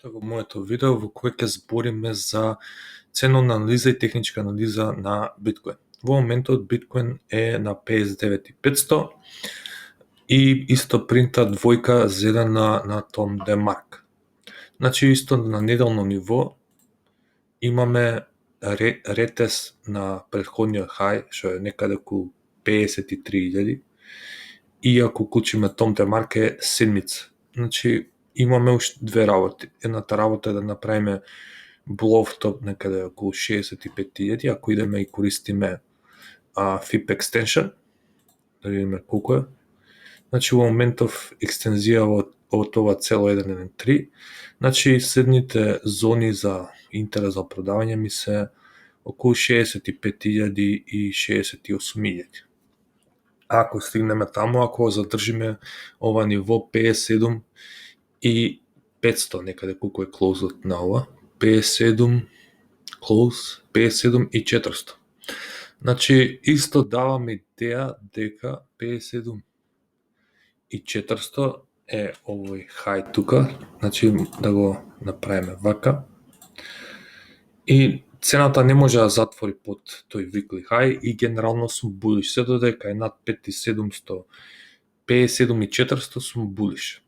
Во моето видео во кое ќе збориме за ценовна анализа и техничка анализа на биткоин. Во моментот биткоин е на 59.500 и исто принта двојка зелена на Том Демарк. Значи исто на неделно ниво имаме ретест на претходниот хај, што е некаде околу 53.000, и ако уклучиме Том Демарк е седмица. Значи имаме уште две работи. Едната работа е да направиме блофтоп некаде околу 65.000, ако идеме и користиме FIP Extension, да видиме колку е. Значи во моментов екстензија од ова цело 1.1.3, значи следните зони за интерес за продавање ми се околу 65.000 и 68.000. Ако стигнеме таму, ако задржиме ова ниво 57 и 500, некаде колку е клоузот на ова, 57 клоуз, 57 и 400. Значи исто давам идеја дека 57 и 400 е овој хај тука, значи да го направиме вака. И цената не може да затвори под тој weekly high и генерално сум булиш, се додека е над 5700, 57 и 400 сум булиш.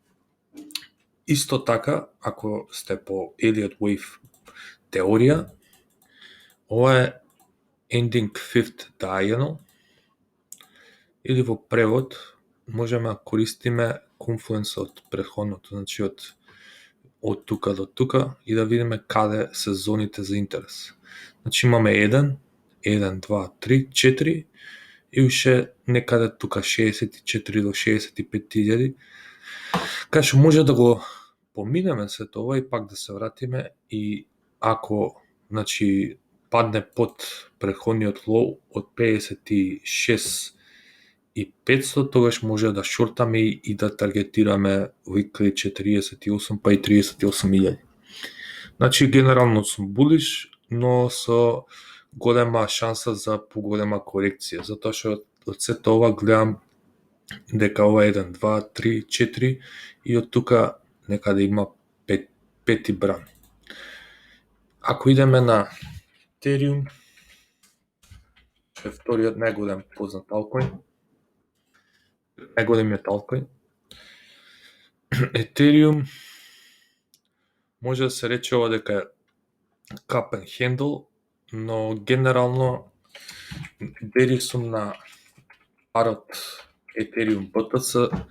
Исто така, ако сте по Elliott Wave теорија, ова е ending fifth diagonal, или во превод можеме да користиме конфлуенс од претходното, значи од тука до тука и да видиме каде се зоните за интерес. Значи имаме 1, 2, 3, 4 и уште некаде тука 64 до 65.000, кај што може да го поминеме се тоа и пак да се вратиме, и ако значи падне под претходниот лоу од 56 и 500, тогаш може да шортаме и да таргетираме weekly 48 па и 38.000. Значи генерално сум булиш, но со голема шанса за поголема корекција, затоа што од сето ова гледам дека ова е 1, 2, 3, 4 и од тука некаде има пети бран. Ако идеме на Ethereum, е вториот најголем познат алткоин, најголемиот алткоин. Ethereum може да се рече ова дека cup and handle, но генерално бери сум на парот Ethereum BTC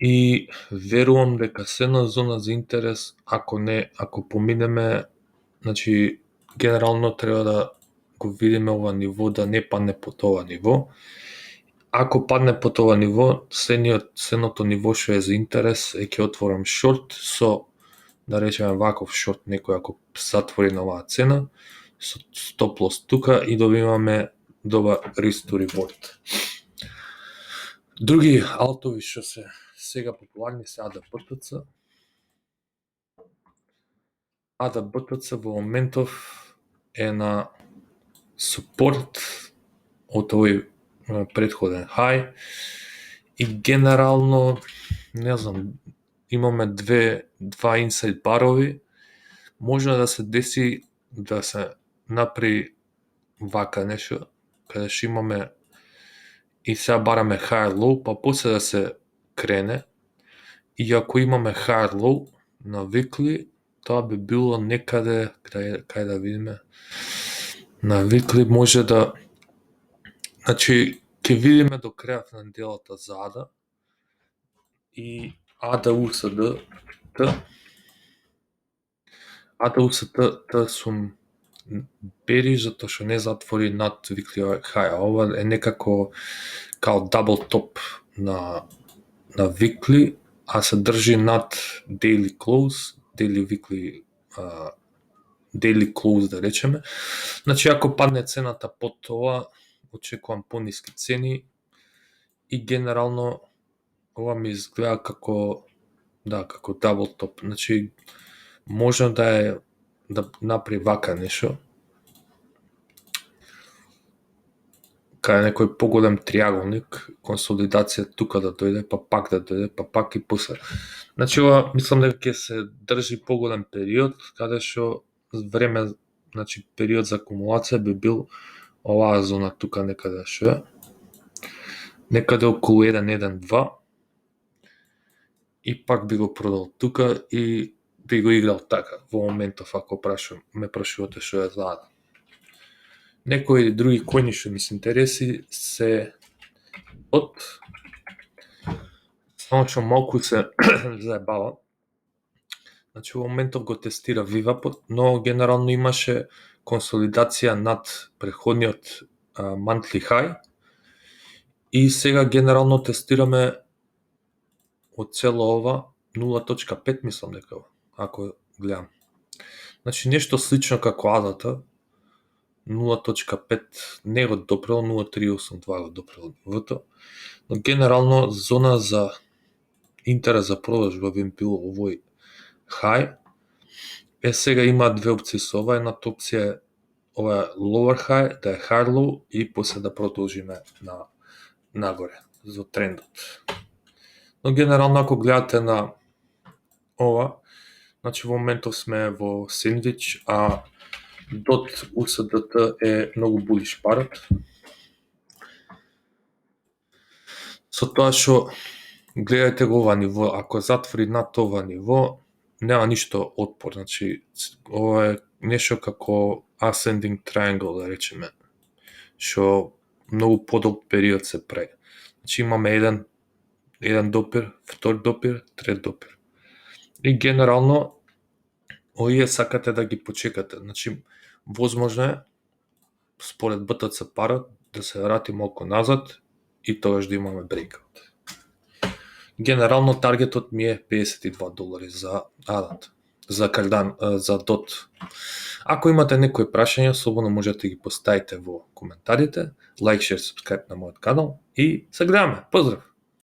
и верувам дека се на зона за интерес, ако поминеме, значи генерално треба да го видиме ова ниво да не падне под ова ниво. Ако падне под ова ниво, следното ниво што е за интерес е ќе отворам шорт со, да речеме ваков шорт, некој ако затвори на оваа цена, со стоп лос тука и добиваме добар risk to reward. Други алтови што се сега популарни се ADA-BTC. ADA-BTC во моментов е на супорт од овој претходен хај и генерално, не знам, имаме два инсайд барови, може да се деси да се направи вака нешто, каде што имаме и сега бараме higher low, па после да се крене, и ако имаме higher low на weekly, тоа би било некаде, кај да видиме, на weekly може да, значи ќе видиме до крајот на неделата за ADA и ADA-USD, ADA-USD сум бери затоа што не затвори над weekly high. Ова е некако као double top на weekly, а се држи над daily close, daily close да речеме. Значи ако падне цената под тоа, очекувам пониски цени и генерално ова ми изгледа како double top. Значи може да направи вака нешто. кај некој поголем триаголник, консолидација тука да дојде, па пак да дојде, па пак и после. Значи ова мислам дека ќе се држи поголем период, каде што време, значи период за акумулација би бил оваа зона тука некаде што е, некаде околу 1.1.2 и пак би го продал тука и би го играл така во моментов ако ме прашувате што е за. Некои други коини што ми се интереси се од само што малку се заебава. Значи во моментов го тестира Vivapot, но генерално имаше консолидација над преходниот monthly high и сега генерално тестираме од цело ова 0.5 мислам дека ако гледам. Значи нешто слично како адата 0.5 не го допрел, 0.382 го допрел НВ-то, но генерално зона за интерес за продажба би бил овој хај. Сега има две опции со ова, едната опција е ова lower high, да е high low и после да продолжиме нагоре за трендот. Но генерално ако гледате на ова, значи во моментов сме во сендвич, а DOT USDT е многу булиш парот. Со тоа што гледајте го ова ниво, ако затвори над ова ниво, нема ништо отпор, значи ова е нешто како ascending triangle да речеме, што многу подолг период се прави. Значи имаме еден допир, втор допир, трет допир. И генерално овие сакате да ги почекате. Значи возможно е според БТЦ парот да се врати малку назад и тогаш да имаме breakout. Генерално таргетот ми е $52 за ADAT, за Cardano, за DOT. Ако имате некои прашања, слободно можете да ги поставите во коментарите, лайк, шер, сабскрајб на мојот канал и се гледаме. Поздрав!